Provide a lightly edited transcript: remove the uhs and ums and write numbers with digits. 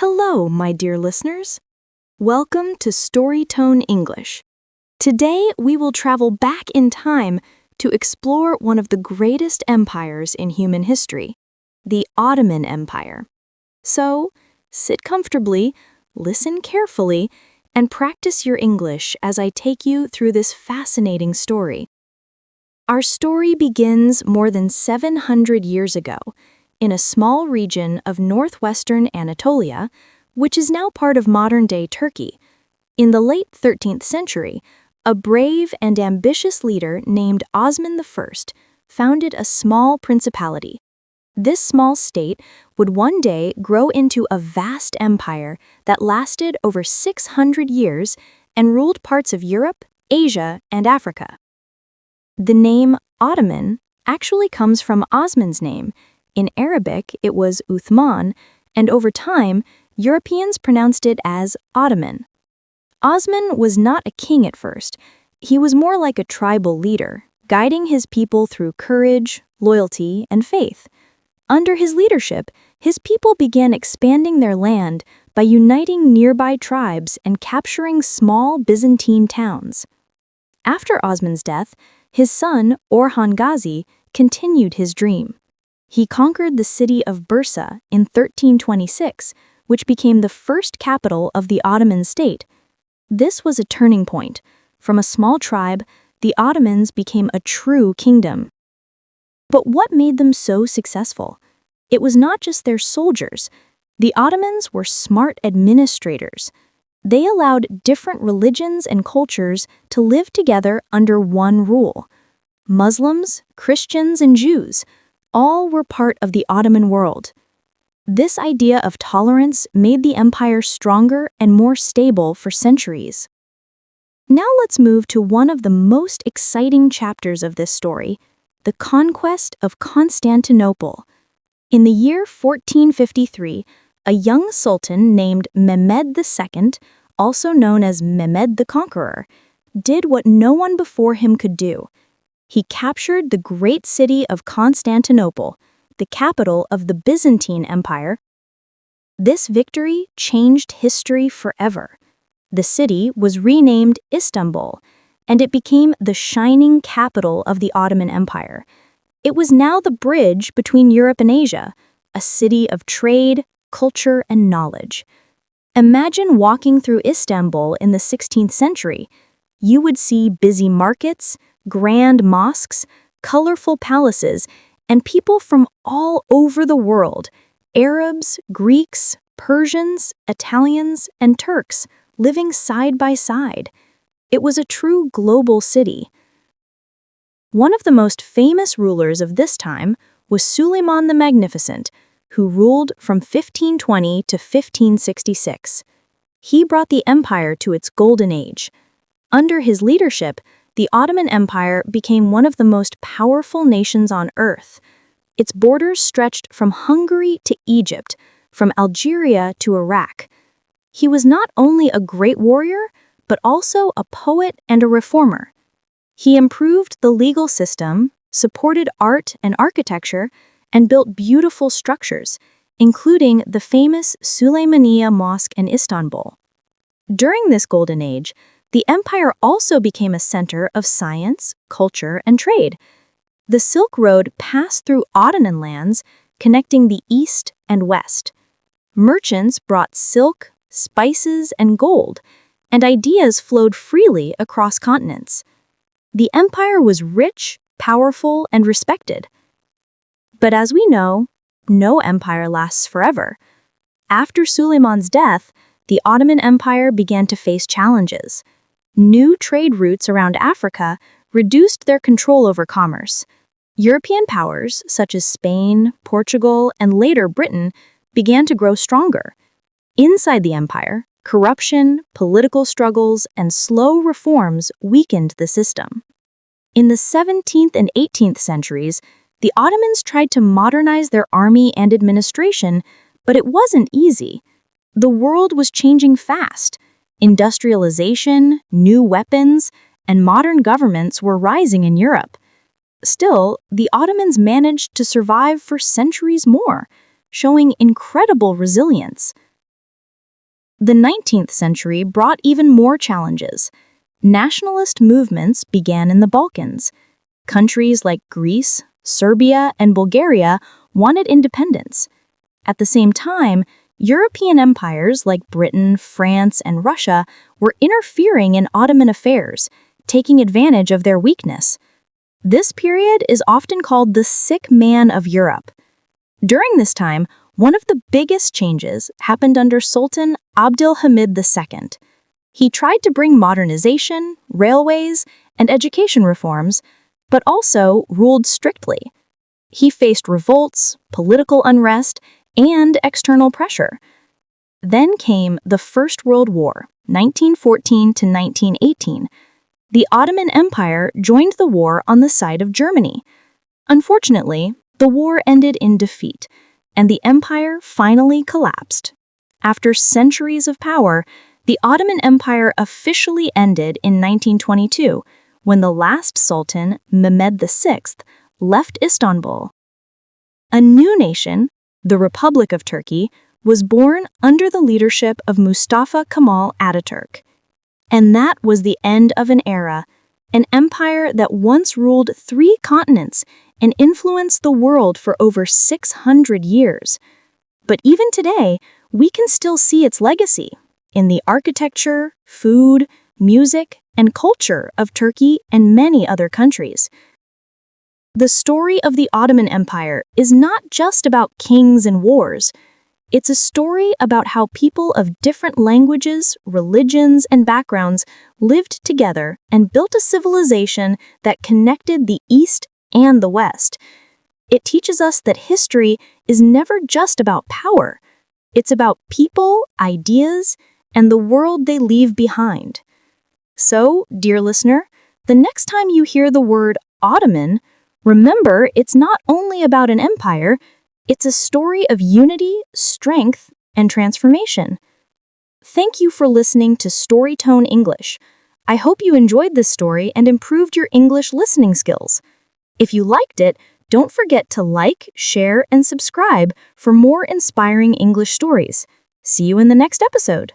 Hello, my dear listeners. Welcome to Storytone English. Today, we will travel back in time to explore one of the greatest empires in human history, the Ottoman Empire. So, sit comfortably, listen carefully, and practice your English as I take you through this fascinating story. Our story begins more than 700 years ago in a small region of northwestern Anatolia, which is now part of modern-day Turkey. In the late 13th century, a brave and ambitious leader named Osman I founded a small principality. This small state would one day grow into a vast empire that lasted over 600 years and ruled parts of Europe, Asia, and Africa. The name Ottoman actually comes from Osman's name. In Arabic, it was Uthman, and over time, Europeans pronounced it as Ottoman. Osman was not a king at first. He was more like a tribal leader, guiding his people through courage, loyalty, and faith. Under his leadership, his people began expanding their land by uniting nearby tribes and capturing small Byzantine towns. After Osman's death, his son, Orhan Gazi, continued his dream. He conquered the city of Bursa in 1326, which became the first capital of the Ottoman state. This was a turning point. From a small tribe, the Ottomans became a true kingdom. But what made them so successful? It was not just their soldiers. The Ottomans were smart administrators. They allowed different religions and cultures to live together under one rule. Muslims, Christians, and Jews all were part of the Ottoman world. This idea of tolerance made the empire stronger and more stable for centuries. Now let's move to one of the most exciting chapters of this story, the conquest of Constantinople. In the year 1453, a young sultan named Mehmed II, also known as Mehmed the Conqueror, did what no one before him could do. He captured the great city of Constantinople, the capital of the Byzantine Empire. This victory changed history forever. The city was renamed Istanbul, and it became the shining capital of the Ottoman Empire. It was now the bridge between Europe and Asia, a city of trade, culture, and knowledge. Imagine walking through Istanbul in the 16th century. You would see busy markets, grand mosques, colorful palaces, and people from all over the world, Arabs, Greeks, Persians, Italians, and Turks, living side by side. It was a true global city. One of the most famous rulers of this time was Suleiman the Magnificent, who ruled from 1520 to 1566. He brought the empire to its golden age. Under his leadership, the Ottoman Empire became one of the most powerful nations on earth. Its borders stretched from Hungary to Egypt, from Algeria to Iraq. He was not only a great warrior, but also a poet and a reformer. He improved the legal system, supported art and architecture, and built beautiful structures, including the famous Süleymaniye Mosque in Istanbul. During this golden age, the empire also became a center of science, culture, and trade. The Silk Road passed through Ottoman lands, connecting the east and west. Merchants brought silk, spices, and gold, and ideas flowed freely across continents. The empire was rich, powerful, and respected. But as we know, no empire lasts forever. After Suleiman's death, the Ottoman Empire began to face challenges. New trade routes around Africa reduced their control over commerce. European powers, such as Spain, Portugal, and later Britain, began to grow stronger. Inside the empire, corruption, political struggles, and slow reforms weakened the system. In the 17th and 18th centuries, the Ottomans tried to modernize their army and administration, but it wasn't easy. The world was changing fast. Industrialization, new weapons, and modern governments were rising in Europe. Still, the Ottomans managed to survive for centuries more, showing incredible resilience. The 19th century brought even more challenges. Nationalist movements began in the Balkans. Countries like Greece, Serbia, and Bulgaria wanted independence. At the same time, European empires like Britain, France, and Russia were interfering in Ottoman affairs, taking advantage of their weakness. This period is often called the sick man of Europe. During this time, one of the biggest changes happened under Sultan Abdülhamid II. He tried to bring modernization, railways, and education reforms, but also ruled strictly. He faced revolts, political unrest, and external pressure. Then came the First World War, 1914 to 1918. The Ottoman Empire joined the war on the side of Germany. Unfortunately, the war ended in defeat, and the empire finally collapsed. After centuries of power, the Ottoman Empire officially ended in 1922, when the last Sultan, Mehmed VI, left Istanbul. A new nation, the Republic of Turkey, was born under the leadership of Mustafa Kemal Ataturk. And that was the end of an era, an empire that once ruled 3 continents and influenced the world for over 600 years. But even today, we can still see its legacy in the architecture, food, music, and culture of Turkey and many other countries. The story of the Ottoman Empire is not just about kings and wars. It's a story about how people of different languages, religions, and backgrounds lived together and built a civilization that connected the East and the West. It teaches us that history is never just about power. It's about people, ideas, and the world they leave behind. So, dear listener, the next time you hear the word Ottoman, remember it's not only about an empire, it's a story of unity, strength, and transformation. Thank you for listening to Storytone English. I hope you enjoyed this story and improved your English listening skills. If you liked it, don't forget to like, share, and subscribe for more inspiring English stories. See you in the next episode.